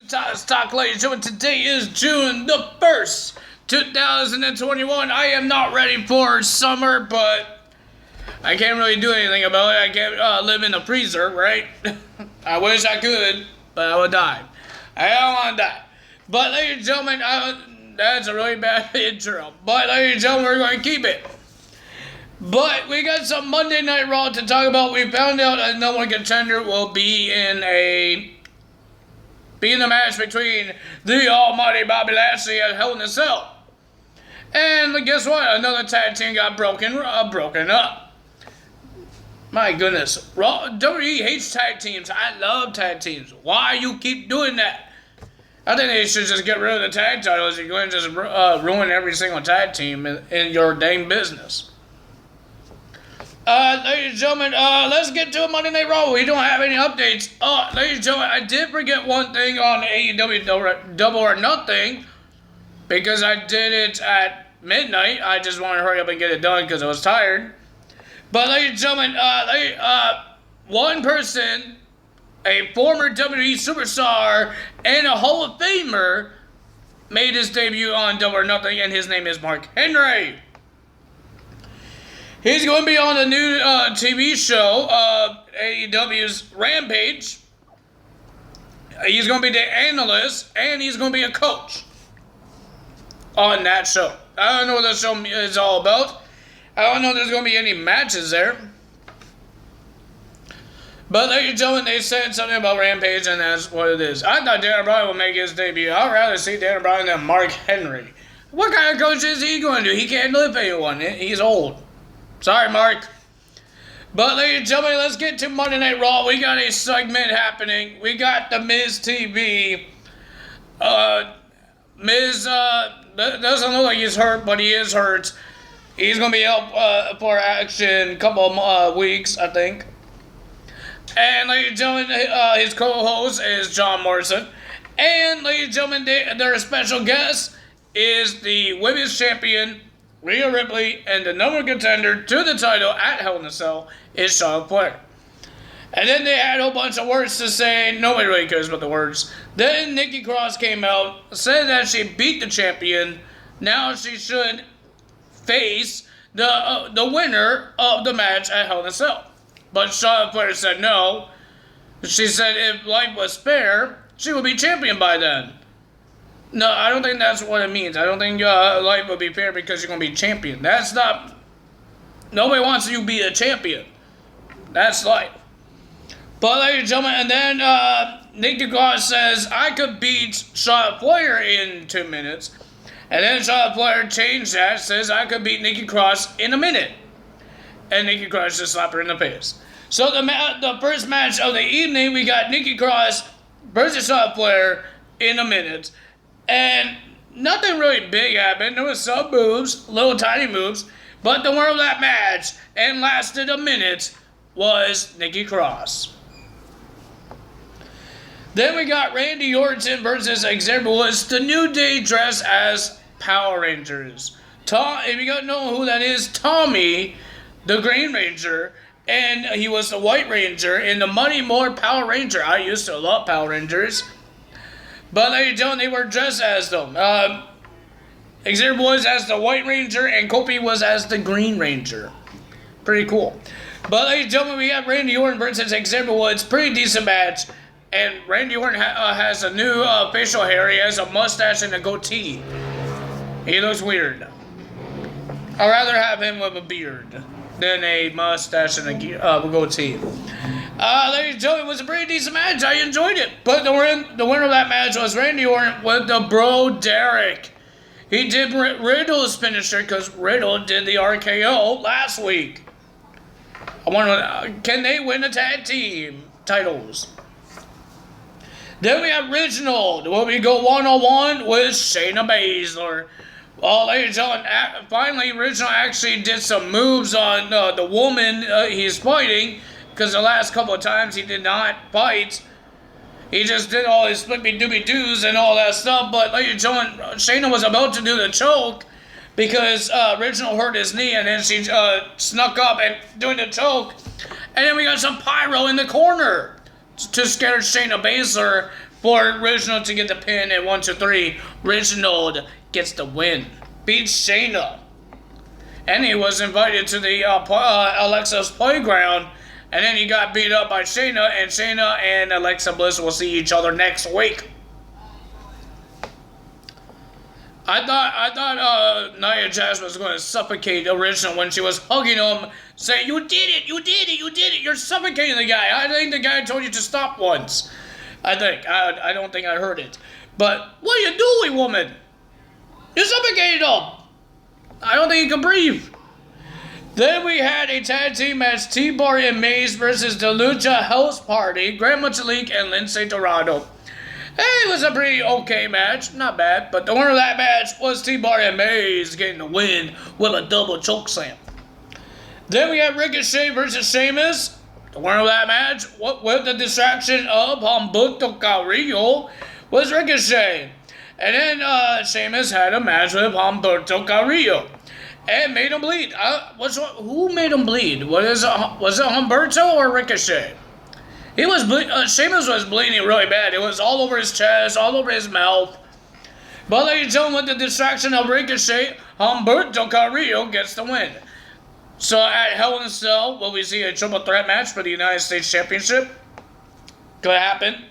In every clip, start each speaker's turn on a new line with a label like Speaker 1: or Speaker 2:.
Speaker 1: Stock, ladies and gentlemen, today is June the 1st, 2021. I am not ready for summer, but I can't really do anything about it. I can't live in the freezer, right? I wish I could, but I would die. I don't want to die. But, ladies and gentlemen, that's a really bad intro. But, ladies and gentlemen, we're going to keep it. But we got some Monday Night Raw to talk about. We found out a number one contender will be in the match between the almighty Bobby Lashley and Hell in a Cell. And guess what? Another tag team got broken up. My goodness. WWE hates tag teams. I love tag teams. Why you keep doing that? I think they should just get rid of the tag titles. You're going to just ruin every single tag team in your dang business. Ladies and gentlemen, let's get to Monday Night Raw. We don't have any updates. Ladies and gentlemen, I did forget one thing on AEW Double or Nothing because I did it at midnight. I just wanted to hurry up and get it done because I was tired. But ladies and gentlemen, one person, a former WWE superstar and a Hall of Famer, made his debut on Double or Nothing, and his name is Mark Henry. He's going to be on the new TV show, AEW's Rampage. He's going to be the analyst, and he's going to be a coach on that show. I don't know what the show is all about. I don't know if there's going to be any matches there. But, ladies and gentlemen, they said something about Rampage, and that's what it is. I thought Daniel Bryan would make his debut. I'd rather see Daniel Bryan than Mark Henry. What kind of coach is he going to do? He can't lift anyone. He's old. Sorry, Mark. But, ladies and gentlemen, let's get to Monday Night Raw. We got a segment happening. We got the Miz TV. Miz doesn't look like he's hurt, but he is hurt. He's going to be up for action a couple of weeks, I think. And, ladies and gentlemen, his co-host is John Morrison. And, ladies and gentlemen, their special guest is the women's champion, Rhea Ripley, and the number one contender to the title at Hell in a Cell is Charlotte Flair. And then they had a whole bunch of words to say. Nobody really cares about the words. Then Nikki Cross came out, said that she beat the champion. Now she should face the winner of the match at Hell in a Cell. But Charlotte Flair said no. She said if life was fair, she would be champion by then. No, I don't think that's what it means. I don't think life would be fair because you're going to be champion. That's not... Nobody wants you to be a champion. That's life. But, ladies and gentlemen, and then Nikki Cross says, I could beat Charlotte Flair in 2 minutes. And then Charlotte Flair changed that, says, I could beat Nikki Cross in a minute. And Nikki Cross just slapped her in the face. So, the first match of the evening, we got Nikki Cross versus Charlotte Flair in a minute. And nothing really big happened. There was some moves, little tiny moves. But the winner of that match, and lasted a minute, was Nikki Cross. Then we got Randy Orton versus Xavier Woods. The New Day dressed as Power Rangers. If you don't know who that is, Tommy, the Green Ranger. And he was the White Ranger in the Money More Power Ranger. I used to love Power Rangers. But ladies and gentlemen, they were dressed as them. Xavier was as the White Ranger, and Kofi was as the Green Ranger. Pretty cool. But ladies and gentlemen, we have Randy Orton versus Xavier Woods. Pretty decent match. And Randy Orton has a new facial hair. He has a mustache and a goatee. He looks weird. I'd rather have him with a beard than a mustache and a goatee. Ladies and gentlemen, it was a pretty decent match. I enjoyed it. But the winner of that match was Randy Orton with the Bro Derek. He did Riddle's finisher because Riddle did the RKO last week. I wonder, can they win the tag team titles? Then we have Reginald, where we go one-on-one with Shayna Baszler. Well, ladies and gentlemen, finally Reginald actually did some moves on the woman he's fighting. Because the last couple of times he did not fight. He just did all his flippy-doobie-doos and all that stuff. But, ladies and gentlemen, Shayna was about to do the choke because Reginald hurt his knee. And then she snuck up and doing the choke. And then we got some pyro in the corner to scare Shayna Baszler for Reginald to get the pin at 1, 2, 3. Reginald gets the win. Beats Shayna. And he was invited to the Alexa's playground. And then he got beat up by Shayna. And Shayna and Alexa Bliss will see each other next week. I thought Nia Jax was going to suffocate Original when she was hugging him, saying, "You did it, you did it, you did it, you're suffocating the guy. I think the guy told you to stop once." I don't think I heard it. But, what are you doing, woman? You suffocated him. I don't think he can breathe. Then we had a tag team match, T-Bar and Maze versus the Lucha House Party, Grand Metalik and Lince Dorado. Hey, it was a pretty okay match. Not bad. But the winner of that match was T-Bar and Maze getting the win with a double choke slam. Then we have Ricochet versus Sheamus. The winner of that match with the distraction of Humberto Carrillo was Ricochet. And then Sheamus had a match with Humberto Carrillo and made him bleed. Who made him bleed? Was it Humberto or Ricochet? Sheamus was bleeding really bad. It was all over his chest, all over his mouth. But ladies and gentlemen, with the distraction of Ricochet, Humberto Carrillo gets the win. So at Hell in a Cell, will we see a triple threat match for the United States Championship? Could happen.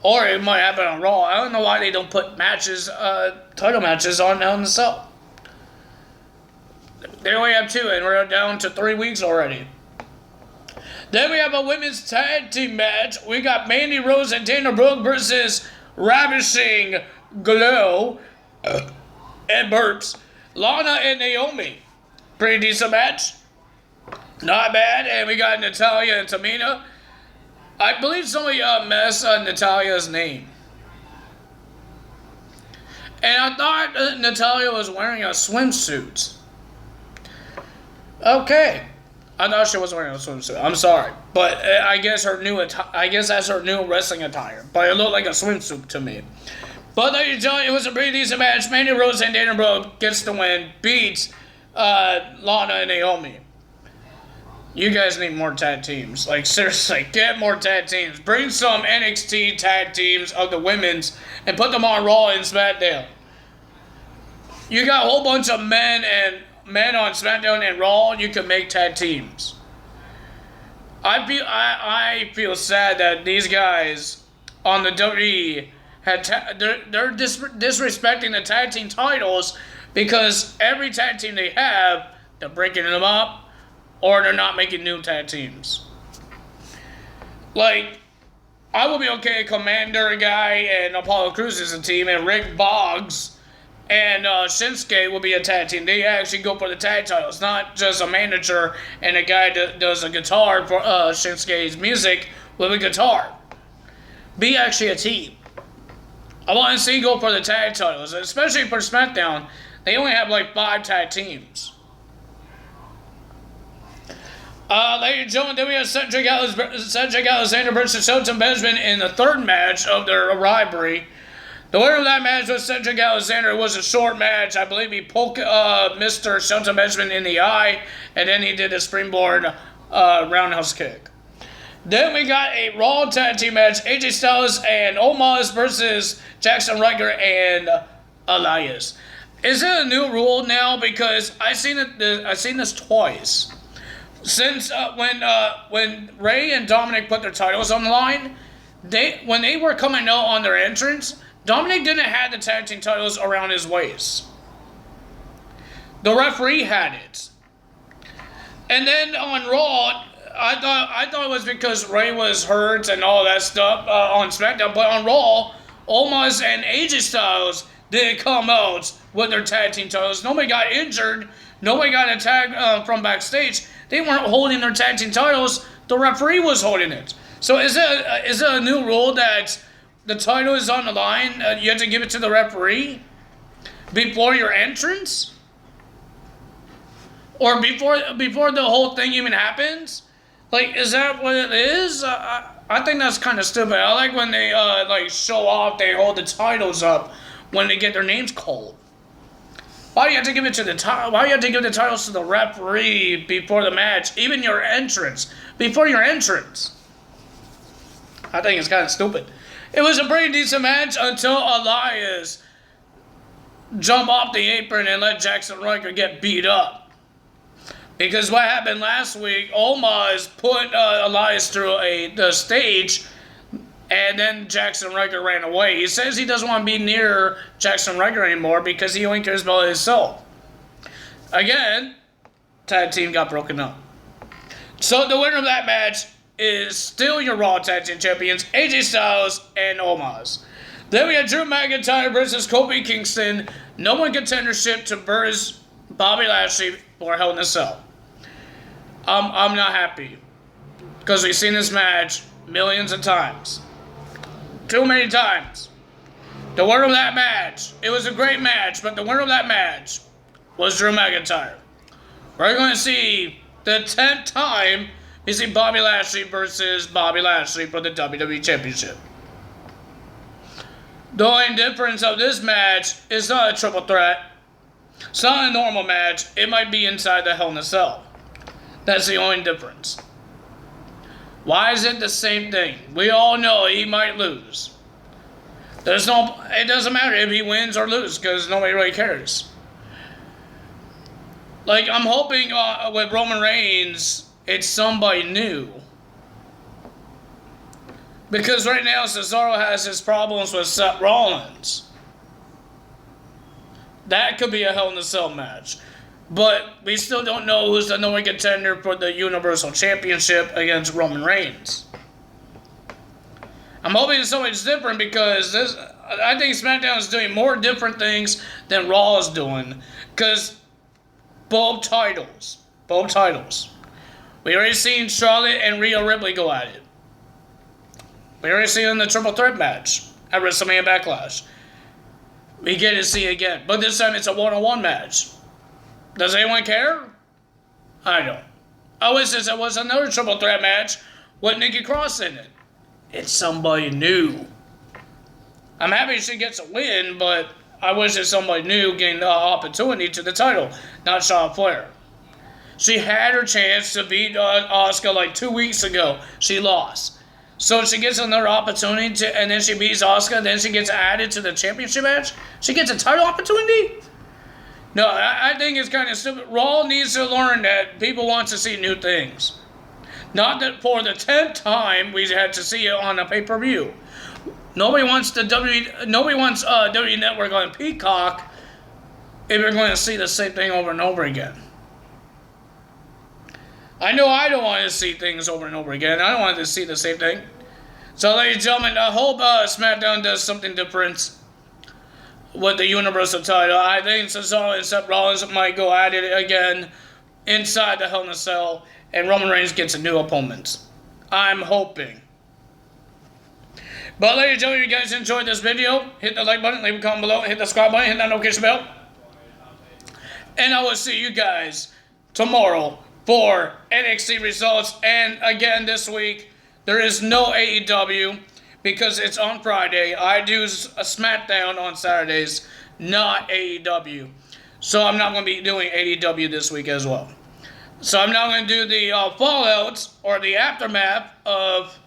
Speaker 1: Or it might happen on Raw. I don't know why they don't put matches, title matches on Hell in a Cell. They only have 2, and we're down to 3 weeks already. Then we have a women's tag team match. We got Mandy Rose and Dana Brooke versus Ravishing Glow and Burps, Lana and Naomi. Pretty decent match. Not bad. And we got Natalya and Tamina. I believe somebody messed up Natalya's name. And I thought Natalya was wearing a swimsuit. Okay. I thought she was wearing a swimsuit. I'm sorry, but I guess that's her new wrestling attire. But it looked like a swimsuit to me. But ladies and gentlemen, it was a pretty decent match. Mandy Rose and Dana Brooke gets the win, beats Lana and Naomi. You guys need more tag teams. Like seriously, get more tag teams. Bring some NXT tag teams of the women's and put them on Raw and SmackDown. You got a whole bunch of men on SmackDown and Raw, you can make tag teams. I feel sad that these guys on the WWE they're disrespecting the tag team titles because every tag team they have, they're breaking them up or they're not making new tag teams. Like, I would be okay a Commander guy and Apollo Crews is a team and Rick Boggs and Shinsuke will be a tag team. They actually go for the tag titles, not just a manager and a guy that does a guitar for Shinsuke's music with a guitar. Be actually a team. I want to see go for the tag titles, especially for SmackDown. They only have like 5 tag teams. Ladies and gentlemen, then we have Cedric Alexander versus Shelton Benjamin in the 3rd match of their rivalry. The winner of that match was Cedric Alexander. It was a short match. I believe he poked Mr. Shelton Benjamin in the eye, and then he did a springboard roundhouse kick. Then we got a Raw tag team match. AJ Styles and Omos versus Jackson Ryker and Elias. Is it a new rule now? Because I've seen this twice. Since when Ray and Dominic put their titles on the line, when they were coming out on their entrance, Dominic didn't have the tag team titles around his waist. The referee had it. And then on Raw, I thought it was because Ray was hurt and all that stuff on SmackDown, but on Raw, Omos and AJ Styles didn't come out with their tag team titles. Nobody got injured. Nobody got a tag from backstage. They weren't holding their tag team titles. The referee was holding it. So is it a new rule that the title is on the line? You have to give it to the referee before your entrance? Or before the whole thing even happens? Like, is that what it is? I think that's kind of stupid. I like when they show off, they hold the titles up when they get their names called. Why do you have to give it to why do you have to give the titles to the referee before the match? Even your entrance. Before your entrance. I think it's kind of stupid. It was a pretty decent match until Elias jumped off the apron and let Jackson Ryker get beat up. Because what happened last week, Omos put Elias through the stage, and then Jackson Ryker ran away. He says he doesn't want to be near Jackson Ryker anymore because he only cares about himself. Again, tag team got broken up. So the winner of that match is still your Raw Tag Team Champions, AJ Styles and Omos. Then we had Drew McIntyre versus Kofi Kingston. No one contendership to versus Bobby Lashley for Hell in a Cell. I'm not happy. Because we've seen this match millions of times. Too many times. The winner of that match, it was a great match, but the winner of that match was Drew McIntyre. We're going to see the 10th time we see Bobby Lashley versus Bobby Lashley for the WWE Championship. The only difference of this match is not a triple threat. It's not a normal match. It might be inside the Hell in a Cell. That's the only difference. Why is it the same thing? We all know he might lose. It doesn't matter if he wins or loses because nobody really cares. Like, I'm hoping with Roman Reigns, it's somebody new. Because right now, Cesaro has his problems with Seth Rollins. That could be a Hell in a Cell match. But we still don't know who's the number one contender for the Universal Championship against Roman Reigns. I'm hoping it's something different because I think SmackDown is doing more different things than Raw is doing. Because both titles. We already seen Charlotte and Rhea Ripley go at it. We already seen it in the triple threat match at WrestleMania Backlash. We get to see it again. But this time it's a one-on-one match. Does anyone care? I don't. I wish this was another triple threat match with Nikki Cross in it. It's somebody new. I'm happy she gets a win, but I wish it's somebody new getting the opportunity to the title, not Charlotte Flair. She had her chance to beat Asuka like 2 weeks ago. She lost. So she gets another opportunity, and then she beats Asuka, then she gets added to the championship match? She gets a title opportunity? No, I think it's kind of stupid. Raw needs to learn that people want to see new things. Not that for the 10th time we had to see it on a pay-per-view. Nobody wants WWE Network on Peacock if you're going to see the same thing over and over again. I know I don't want to see things over and over again. I don't want to see the same thing. So, ladies and gentlemen, I hope SmackDown does something different with the Universal title. I think Cesaro and Seth Rollins might go at it again inside the Hell in a Cell, and Roman Reigns gets a new opponent. I'm hoping. But ladies and gentlemen, if you guys enjoyed this video, hit the like button, leave a comment below, hit the subscribe button, hit that notification bell. And I will see you guys tomorrow for NXT results. And again, this week, there is no AEW because it's on Friday. I do a SmackDown on Saturdays, not AEW. So I'm not going to be doing AEW this week as well. So I'm not going to do the fallouts or the aftermath of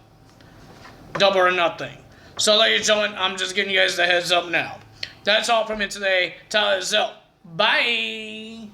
Speaker 1: Double or Nothing. So ladies and gentlemen, I'm just giving you guys the heads up now. That's all from me today. Tyler is out. Bye.